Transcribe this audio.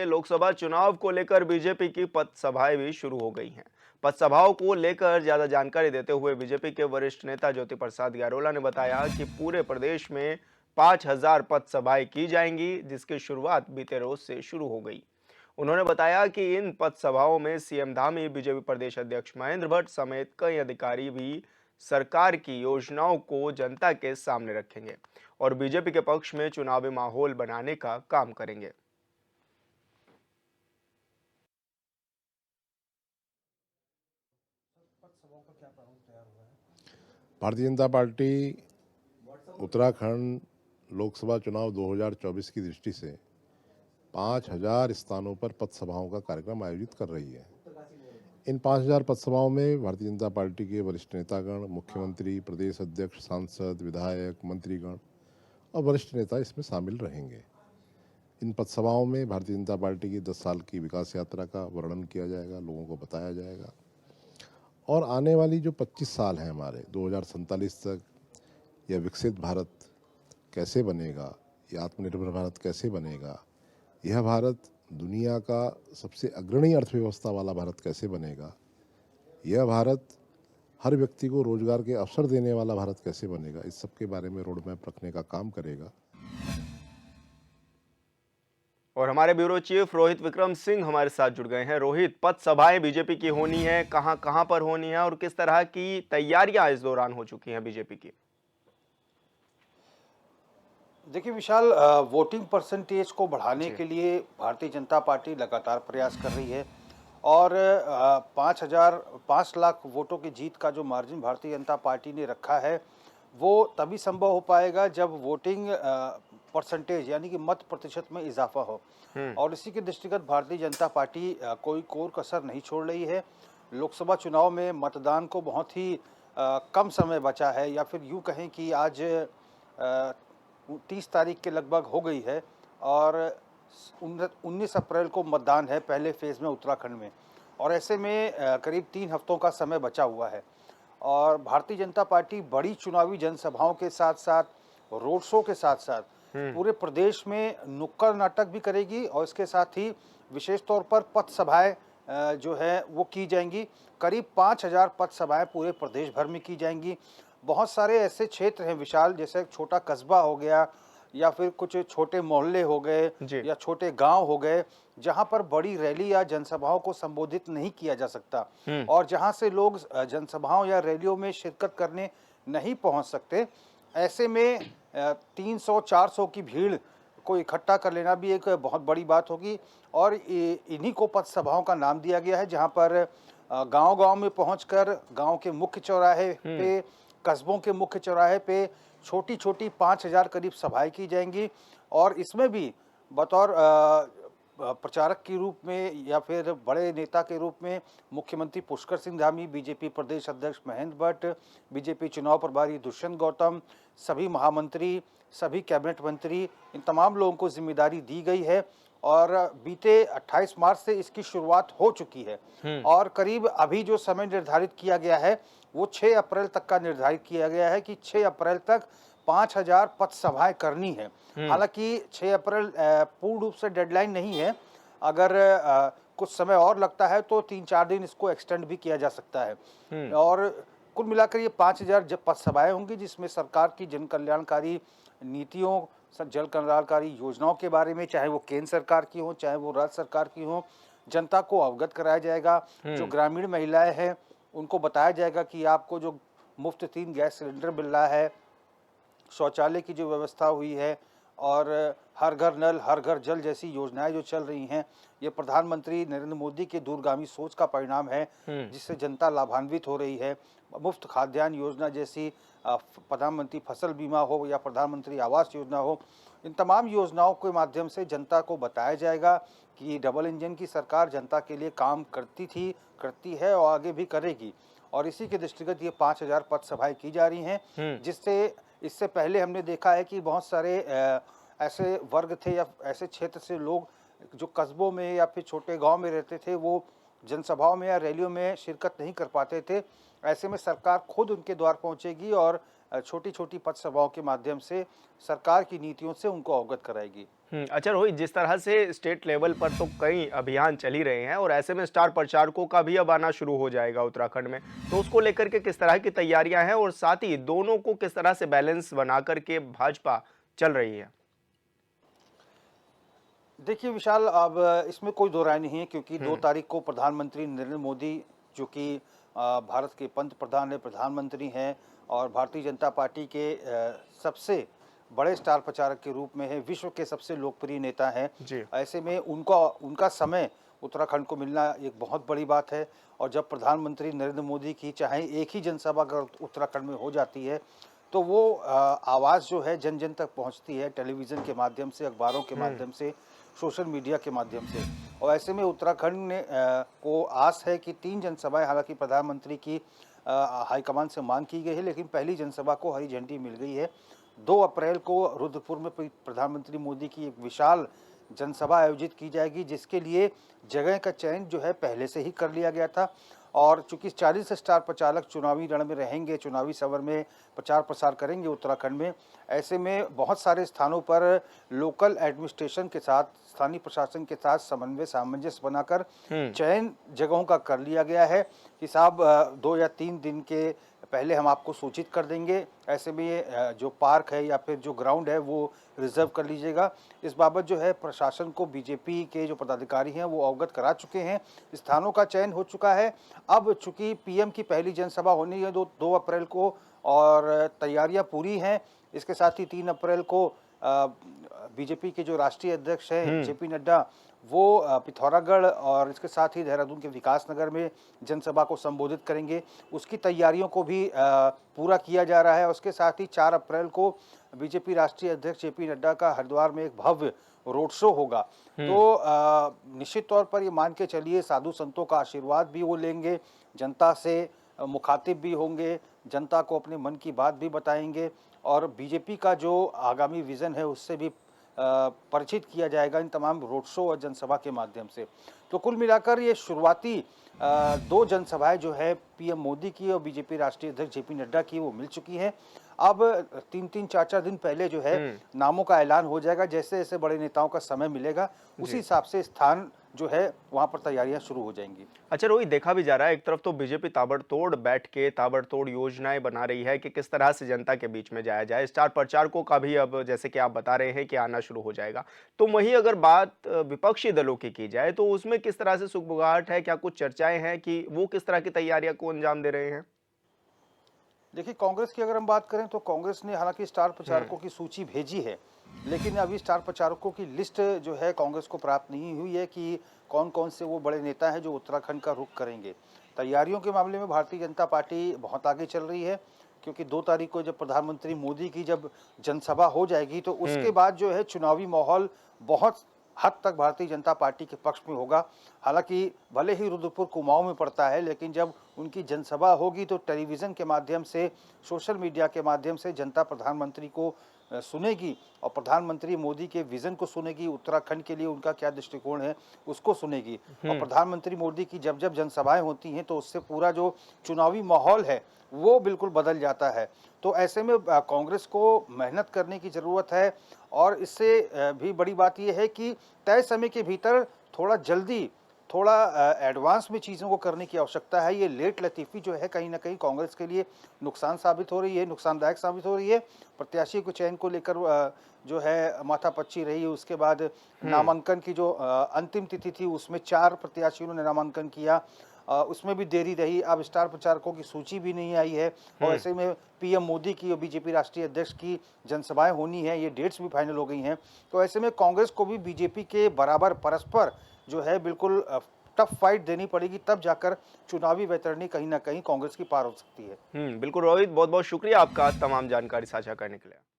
लोकसभा चुनाव को लेकर बीजेपी की पथसभाएं भी शुरू हो गई हैं। पथसभाओं को लेकर ज्यादा जानकारी देते हुए बीजेपी के वरिष्ठ नेता ज्योति प्रसाद यारोला ने बताया कि पूरे प्रदेश में 5,000 पथसभाएं की जाएंगी, जिसकी शुरुआत बीते रोज से शुरू हो गई। उन्होंने बताया कि इन पथसभाओं में सीएम धामी, बीजेपी प्रदेश अध्यक्ष महेंद्र भट्ट समेत कई अधिकारी भी सरकार की योजनाओं को जनता के सामने रखेंगे और बीजेपी के पक्ष में चुनावी माहौल बनाने का काम करेंगे। भारतीय जनता पार्टी उत्तराखंड लोकसभा चुनाव 2024 की दृष्टि से 5,000 स्थानों पर पथसभाओं का कार्यक्रम आयोजित कर रही है। इन 5,000 पथसभाओं में भारतीय जनता पार्टी के वरिष्ठ नेतागण, मुख्यमंत्री, प्रदेश अध्यक्ष, सांसद, विधायक, मंत्रीगण और वरिष्ठ नेता इसमें शामिल रहेंगे। इन पथसभाओं में भारतीय जनता पार्टी की 10 साल की विकास यात्रा का वर्णन किया जाएगा, लोगों को बताया जाएगा और आने वाली जो 25 साल हैं हमारे 2047 तक, यह विकसित भारत कैसे बनेगा, यह आत्मनिर्भर भारत कैसे बनेगा, यह भारत दुनिया का सबसे अग्रणी अर्थव्यवस्था वाला भारत कैसे बनेगा, यह भारत हर व्यक्ति को रोजगार के अवसर देने वाला भारत कैसे बनेगा, इस सब के बारे में रोड मैप रखने का काम करेगा। और हमारे ब्यूरो चीफ रोहित विक्रम सिंह हमारे साथ जुड़ गए हैं। रोहित, पथसभाएं बीजेपी की होनी है, कहां कहां पर होनी है और किस तरह की तैयारियां इस दौरान हो चुकी हैं बीजेपी की? देखिए विशाल, वोटिंग परसेंटेज को बढ़ाने जी। के लिए भारतीय जनता पार्टी लगातार प्रयास कर रही है और 5 लाख वोटों की जीत का जो मार्जिन भारतीय जनता पार्टी ने रखा है वो तभी संभव हो पाएगा जब वोटिंग परसेंटेज यानी कि मत प्रतिशत में इजाफा हो। और इसी के दृष्टिगत भारतीय जनता पार्टी कोई कोर कसर नहीं छोड़ रही है। लोकसभा चुनाव में मतदान को बहुत ही कम समय बचा है, या फिर यूँ कहें कि आज 30 तारीख के लगभग हो गई है और 19 अप्रैल को मतदान है पहले फेज़ में उत्तराखंड में। और ऐसे में करीब 3 हफ्तों का समय बचा हुआ है और भारतीय जनता पार्टी बड़ी चुनावी जनसभाओं के साथ साथ, रोड शो के साथ साथ पूरे प्रदेश में नुक्कड़ नाटक भी करेगी और इसके साथ ही विशेष तौर पर पथ सभाएं जो है वो की जाएंगी। करीब 5,000 पथ सभाएं पूरे प्रदेश भर में की जाएंगी। बहुत सारे ऐसे क्षेत्र हैं विशाल, जैसे एक छोटा कस्बा हो गया या फिर कुछ छोटे मोहल्ले हो गए या छोटे गांव हो गए, जहां पर बड़ी रैली या जनसभाओं को संबोधित नहीं किया जा सकता और जहां से लोग जनसभाओं या रैलियों में शिरकत करने नहीं पहुंच सकते। ऐसे में 300-400 की भीड़ को इकट्ठा कर लेना भी एक बहुत बड़ी बात होगी और इन्हीं को पथ सभाओं का नाम दिया गया है, जहां पर गांव-गांव में पहुंचकर गांव के मुख्य चौराहे पे, कस्बों के मुख्य चौराहे पे छोटी-छोटी 5,000 करीब सभाएं की जाएंगी और इसमें भी बतौर प्रचारक के रूप में या फिर बड़े नेता के रूप में मुख्यमंत्री पुष्कर सिंह धामी, बीजेपी प्रदेश अध्यक्ष महेंद्र भट्ट, बीजेपी चुनाव प्रभारी दुष्यंत गौतम, सभी महामंत्री, सभी कैबिनेट मंत्री, इन तमाम लोगों को जिम्मेदारी दी गई है और बीते 28 मार्च से इसकी शुरुआत हो चुकी है और करीब अभी जो समय निर्धारित किया गया है वो 6 अप्रैल तक का निर्धारित किया गया है कि 6 अप्रैल तक 5,000 पथ सभाएं करनी है। हालांकि 6 अप्रैल पूर्ण रूप से डेडलाइन नहीं है, अगर कुछ समय और लगता है तो 3-4 दिन इसको एक्सटेंड भी किया जा सकता है। और कुल मिलाकर ये 5,000 पथ सभाएं होंगी, जिसमें सरकार की जन कल्याणकारी नीतियों, जन कल्याणकारी योजनाओं के बारे में, चाहे वो केंद्र सरकार की हो चाहे वो राज्य सरकार की हो, जनता को अवगत कराया जाएगा। जो ग्रामीण महिलाएं हैं उनको बताया जाएगा कि आपको जो मुफ्त 3 गैस सिलेंडर मिल रहा है, शौचालय की जो व्यवस्था हुई है और हर घर नल हर घर जल जैसी योजनाएं जो चल रही हैं, ये प्रधानमंत्री नरेंद्र मोदी के दूरगामी सोच का परिणाम है, जिससे जनता लाभान्वित हो रही है। मुफ्त खाद्यान्न योजना जैसी, प्रधानमंत्री फसल बीमा हो या प्रधानमंत्री आवास योजना हो, इन तमाम योजनाओं के माध्यम से जनता को बताया जाएगा कि डबल इंजन की सरकार जनता के लिए काम करती थी, करती है और आगे भी करेगी। और इसी के दृष्टिगत ये 5,000 पथ सभाएं की जा रही हैं, जिससे इससे पहले हमने देखा है कि बहुत सारे ऐसे वर्ग थे या ऐसे क्षेत्र से लोग जो कस्बों में या फिर छोटे गांव में रहते थे, वो जनसभाओं में या रैलियों में शिरकत नहीं कर पाते थे। ऐसे में सरकार खुद उनके द्वार पहुंचेगी और छोटी छोटी पथ सभाओं के माध्यम से सरकार की नीतियों से उनको अवगत कराएगी। अच्छा रोहित, जिस तरह से स्टेट लेवल पर तो कई अभियान चल ही रहे हैं और ऐसे में स्टार प्रचारकों का भी अब आना शुरू हो जाएगा उत्तराखंड में, तो उसको लेकर के किस तरह की तैयारियां हैं और साथ ही दोनों को किस तरह से बैलेंस बना करके भाजपा चल रही है? देखिए विशाल, अब इसमें कोई दो राय नहीं है, क्योंकि 2 हम्म। तारीख को प्रधानमंत्री नरेंद्र मोदी, जो कि भारत के पंत प्रधान है, प्रधानमंत्री हैं और भारतीय जनता पार्टी के सबसे बड़े स्टार प्रचारक के रूप में है, विश्व के सबसे लोकप्रिय नेता हैं। जी। ऐसे में उनका उनका समय उत्तराखंड को मिलना एक बहुत बड़ी बात है। और जब प्रधानमंत्री नरेंद्र मोदी की चाहे एक ही जनसभा अगर उत्तराखंड में हो जाती है, तो वो आवाज़ जो है जन जन तक पहुंचती है, टेलीविज़न के माध्यम से, अखबारों के माध्यम से, सोशल मीडिया के माध्यम से। और ऐसे में उत्तराखंड ने को आस है कि 3 जनसभाएं, हालांकि प्रधानमंत्री की हाईकमान से मांग की गई है, लेकिन पहली जनसभा को हरी झंडी मिल गई है। 2 अप्रैल को रुद्रपुर में प्रधानमंत्री मोदी की एक विशाल जनसभा आयोजित की जाएगी, जिसके लिए जगह का चयन जो है पहले से ही कर लिया गया था। और चूंकि 40 स्टार प्रचारक चुनावी रण में रहेंगे, चुनावी सभर में प्रचार प्रसार करेंगे उत्तराखंड में, ऐसे में बहुत सारे स्थानों पर लोकल एडमिनिस्ट्रेशन के साथ, स्थानीय प्रशासन के साथ समन्वय सामंजस्य बनाकर चयन जगहों का कर लिया गया है कि साहब 2 या 3 दिन के पहले हम आपको सूचित कर देंगे। ऐसे में ये जो पार्क है या फिर जो ग्राउंड है वो रिजर्व कर लीजिएगा। इस बाबत जो है प्रशासन को बीजेपी के जो पदाधिकारी हैं वो अवगत करा चुके हैं। स्थानों का चयन हो चुका है। अब चूंकि पीएम की पहली जनसभा होनी है 2 अप्रैल को और तैयारियां पूरी हैं। इसके साथ ही 3 अप्रैल को बीजेपी के जो राष्ट्रीय अध्यक्ष हैं जेपी नड्डा, वो पिथौरागढ़ और इसके साथ ही देहरादून के विकास नगर में जनसभा को संबोधित करेंगे। उसकी तैयारियों को भी पूरा किया जा रहा है। उसके साथ ही 4 अप्रैल को बीजेपी राष्ट्रीय अध्यक्ष जेपी नड्डा का हरिद्वार में एक भव्य रोड शो होगा। तो निश्चित तौर पर ये मान के चलिए, साधु संतों का आशीर्वाद भी वो लेंगे, जनता से मुखातिब भी होंगे, जनता को अपने मन की बात भी बताएंगे और बीजेपी का जो आगामी विज़न है उससे भी परिचित किया जाएगा इन तमाम रोड शो और जनसभा के माध्यम से। तो कुल मिलाकर ये शुरुआती 2 जनसभाएं जो है पीएम मोदी की और बीजेपी राष्ट्रीय अध्यक्ष जेपी नड्डा की, वो मिल चुकी हैं। अब 3-3, 4-4 दिन पहले जो है नामों का ऐलान हो जाएगा। जैसे जैसे बड़े नेताओं का समय मिलेगा उसी हिसाब से स्थान जो है वहां पर तैयारियां शुरू हो जाएंगी। अच्छा रोहित, देखा भी जा रहा है एक तरफ तो बीजेपी ताबड़तोड़ बैठ के ताबड़तोड़ योजनाएं बना रही है कि किस तरह से जनता के बीच में जाया जाए। स्टार प्रचारकों का भी अब जैसे कि आप बता रहे हैं कि आना शुरू हो जाएगा। तो वहीं अगर बात विपक्षी दलों की जाए तो उसमें किस तरह से सुगबुगाहट है? क्या कुछ चर्चाएं हैं कि वो किस तरह की तैयारियां को अंजाम दे रहे हैं? देखिए, कांग्रेस की अगर हम बात करें तो कांग्रेस ने हालांकि स्टार प्रचारकों की सूची भेजी है, लेकिन अभी स्टार प्रचारकों की लिस्ट जो है कांग्रेस को प्राप्त नहीं हुई है कि कौन कौन से वो बड़े नेता हैं जो उत्तराखंड का रुख करेंगे। तैयारियों के मामले में भारतीय जनता पार्टी बहुत आगे चल रही है, क्योंकि 2 तारीख को जब प्रधानमंत्री मोदी की जब जनसभा हो जाएगी तो उसके बाद जो है चुनावी माहौल बहुत हद तक भारतीय जनता पार्टी के पक्ष में होगा। हालांकि भले ही रुद्रपुर कुमाऊं में पड़ता है, लेकिन जब उनकी जनसभा होगी तो टेलीविज़न के माध्यम से, सोशल मीडिया के माध्यम से जनता प्रधानमंत्री को सुनेगी और प्रधानमंत्री मोदी के विज़न को सुनेगी, उत्तराखंड के लिए उनका क्या दृष्टिकोण है उसको सुनेगी। और प्रधानमंत्री मोदी की जब जब जनसभाएं होती हैं तो उससे पूरा जो चुनावी माहौल है वो बिल्कुल बदल जाता है। तो ऐसे में कांग्रेस को मेहनत करने की ज़रूरत है और इससे भी बड़ी बात यह है कि तय समय के भीतर थोड़ा जल्दी, थोड़ा एडवांस में चीज़ों को करने की आवश्यकता है। ये लेट लतीफ़ी जो है कहीं ना कहीं कांग्रेस के लिए नुकसान साबित हो रही है, नुकसानदायक साबित हो रही है। प्रत्याशी के चयन को लेकर जो है माथापच्ची रही। उसके बाद नामांकन की जो अंतिम तिथि थी उसमें 4 प्रत्याशियों ने नामांकन किया, उसमें भी देरी रही। अब स्टार प्रचारकों की सूची भी नहीं आई है और ऐसे में पीएम मोदी की और बीजेपी राष्ट्रीय अध्यक्ष की जनसभाएं होनी है, ये डेट्स भी फाइनल हो गई हैं। तो ऐसे में कांग्रेस को भी बीजेपी के बराबर परस्पर जो है बिल्कुल टफ फाइट देनी पड़ेगी, तब जाकर चुनावी वैतरणी कहीं ना कहीं कांग्रेस की पार हो सकती है। बिल्कुल रोहित, बहुत बहुत शुक्रिया आपका तमाम जानकारी साझा करने के लिए।